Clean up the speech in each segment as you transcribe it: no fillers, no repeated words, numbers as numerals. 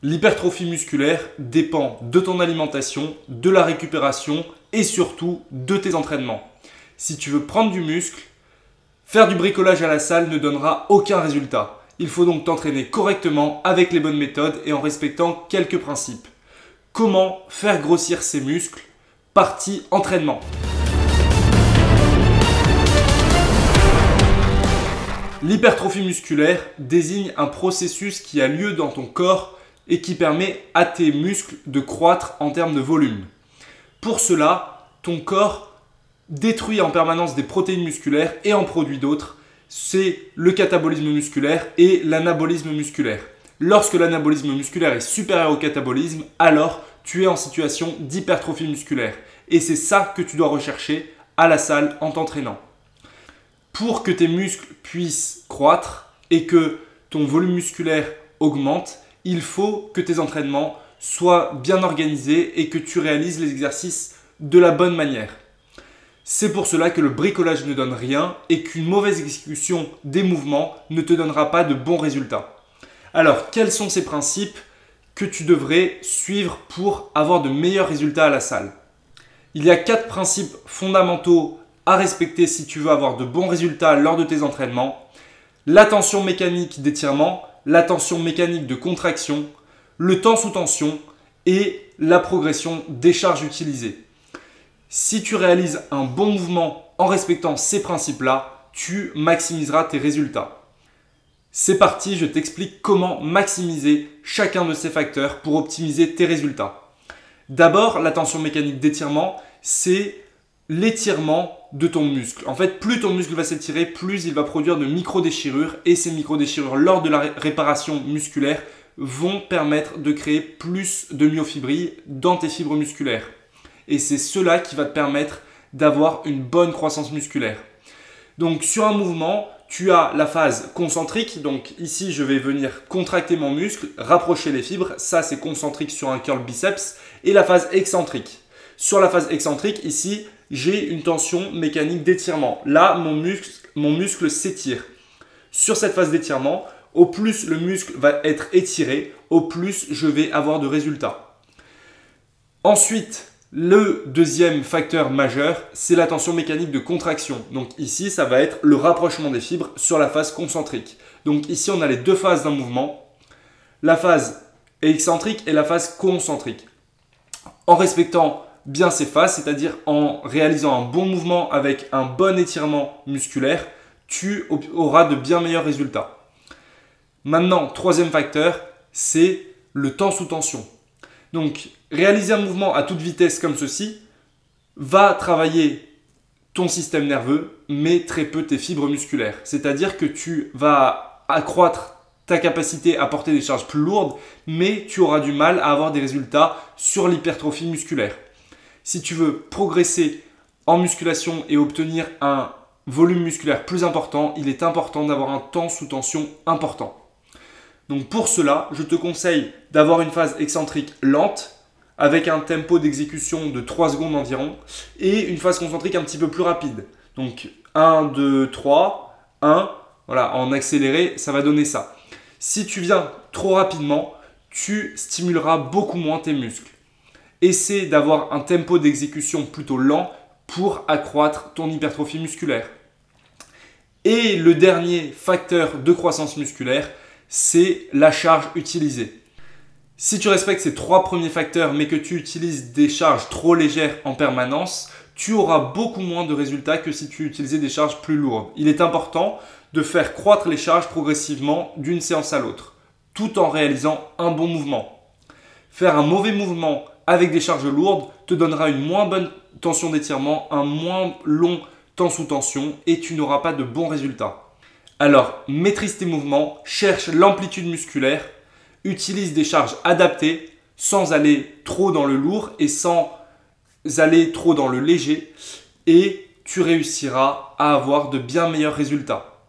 L'hypertrophie musculaire dépend de ton alimentation, de la récupération et surtout de tes entraînements. Si tu veux prendre du muscle, faire du bricolage à la salle ne donnera aucun résultat. Il faut donc t'entraîner correctement avec les bonnes méthodes et en respectant quelques principes. Comment faire grossir ses muscles? Partie entraînement. L'hypertrophie musculaire désigne un processus qui a lieu dans ton corps et qui permet à tes muscles de croître en termes de volume. Pour cela, ton corps détruit en permanence des protéines musculaires et en produit d'autres. C'est le catabolisme musculaire et l'anabolisme musculaire. Lorsque l'anabolisme musculaire est supérieur au catabolisme, alors tu es en situation d'hypertrophie musculaire. Et c'est ça que tu dois rechercher à la salle en t'entraînant. Pour que tes muscles puissent croître et que ton volume musculaire augmente, il faut que tes entraînements soient bien organisés et que tu réalises les exercices de la bonne manière. C'est pour cela que le bricolage ne donne rien et qu'une mauvaise exécution des mouvements ne te donnera pas de bons résultats. Alors, quels sont ces principes que tu devrais suivre pour avoir de meilleurs résultats à la salle? Il y a 4 principes fondamentaux à respecter si tu veux avoir de bons résultats lors de tes entraînements. La tension mécanique d'étirement, la tension mécanique de contraction, le temps sous tension et la progression des charges utilisées. Si tu réalises un bon mouvement en respectant ces principes-là, tu maximiseras tes résultats. C'est parti, je t'explique comment maximiser chacun de ces facteurs pour optimiser tes résultats. D'abord, la tension mécanique d'étirement, c'est l'étirement de ton muscle. En fait, plus ton muscle va s'étirer, plus il va produire de micro-déchirures et ces micro-déchirures lors de la réparation musculaire vont permettre de créer plus de myofibrilles dans tes fibres musculaires. Et c'est cela qui va te permettre d'avoir une bonne croissance musculaire. Donc sur un mouvement, tu as la phase concentrique. Donc ici, je vais venir contracter mon muscle, rapprocher les fibres. Ça, c'est concentrique sur un curl biceps. Et la phase excentrique. Sur la phase excentrique, ici, j'ai une tension mécanique d'étirement. Là, mon muscle s'étire. Sur cette phase d'étirement, au plus le muscle va être étiré, au plus je vais avoir de résultats. Ensuite, le deuxième facteur majeur, c'est la tension mécanique de contraction. Donc ici, ça va être le rapprochement des fibres sur la phase concentrique. Donc ici, on a les deux phases d'un mouvement, la phase excentrique et la phase concentrique. En respectant bien ces phases, c'est-à-dire en réalisant un bon mouvement avec un bon étirement musculaire, tu auras de bien meilleurs résultats. Maintenant, troisième facteur, c'est le temps sous tension. Donc, réaliser un mouvement à toute vitesse comme ceci va travailler ton système nerveux, mais très peu tes fibres musculaires. C'est-à-dire que tu vas accroître ta capacité à porter des charges plus lourdes, mais tu auras du mal à avoir des résultats sur l'hypertrophie musculaire. Si tu veux progresser en musculation et obtenir un volume musculaire plus important, il est important d'avoir un temps sous tension important. Donc pour cela, je te conseille d'avoir une phase excentrique lente avec un tempo d'exécution de 3 secondes environ et une phase concentrique un petit peu plus rapide. Donc 1, 2, 3, 1, voilà, en accéléré, ça va donner ça. Si tu viens trop rapidement, tu stimuleras beaucoup moins tes muscles. Essaie d'avoir un tempo d'exécution plutôt lent pour accroître ton hypertrophie musculaire. Et le dernier facteur de croissance musculaire, c'est la charge utilisée. Si tu respectes ces 3 premiers facteurs mais que tu utilises des charges trop légères en permanence, tu auras beaucoup moins de résultats que si tu utilisais des charges plus lourdes. Il est important de faire croître les charges progressivement d'une séance à l'autre, tout en réalisant un bon mouvement. Faire un mauvais mouvement avec des charges lourdes te donnera une moins bonne tension d'étirement, un moins long temps sous tension et tu n'auras pas de bons résultats. Alors, maîtrise tes mouvements, cherche l'amplitude musculaire, utilise des charges adaptées sans aller trop dans le lourd et sans aller trop dans le léger et tu réussiras à avoir de bien meilleurs résultats.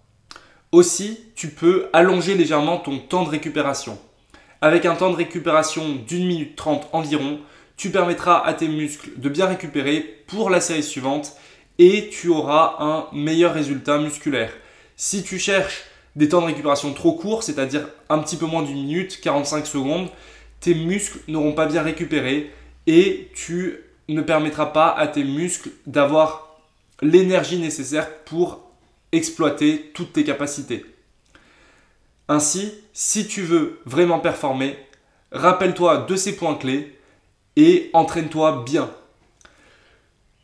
Aussi, tu peux allonger légèrement ton temps de récupération. Avec un temps de récupération d'1 minute 30 environ, tu permettras à tes muscles de bien récupérer pour la série suivante et tu auras un meilleur résultat musculaire. Si tu cherches des temps de récupération trop courts, c'est-à-dire un petit peu moins d'1 minute, 45 secondes, tes muscles n'auront pas bien récupéré et tu ne permettras pas à tes muscles d'avoir l'énergie nécessaire pour exploiter toutes tes capacités. Ainsi, si tu veux vraiment performer, rappelle-toi de ces points clés et entraîne-toi bien.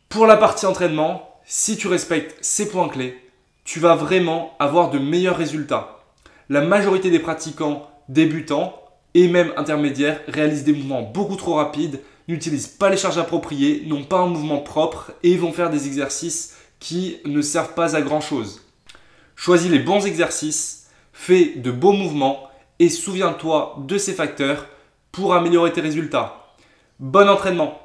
Pour la partie entraînement, si tu respectes ces points clés, tu vas vraiment avoir de meilleurs résultats. La majorité des pratiquants débutants et même intermédiaires réalisent des mouvements beaucoup trop rapides, n'utilisent pas les charges appropriées, n'ont pas un mouvement propre et vont faire des exercices qui ne servent pas à grand chose. Choisis les bons exercices, fais de beaux mouvements et souviens-toi de ces facteurs pour améliorer tes résultats. Bon entraînement!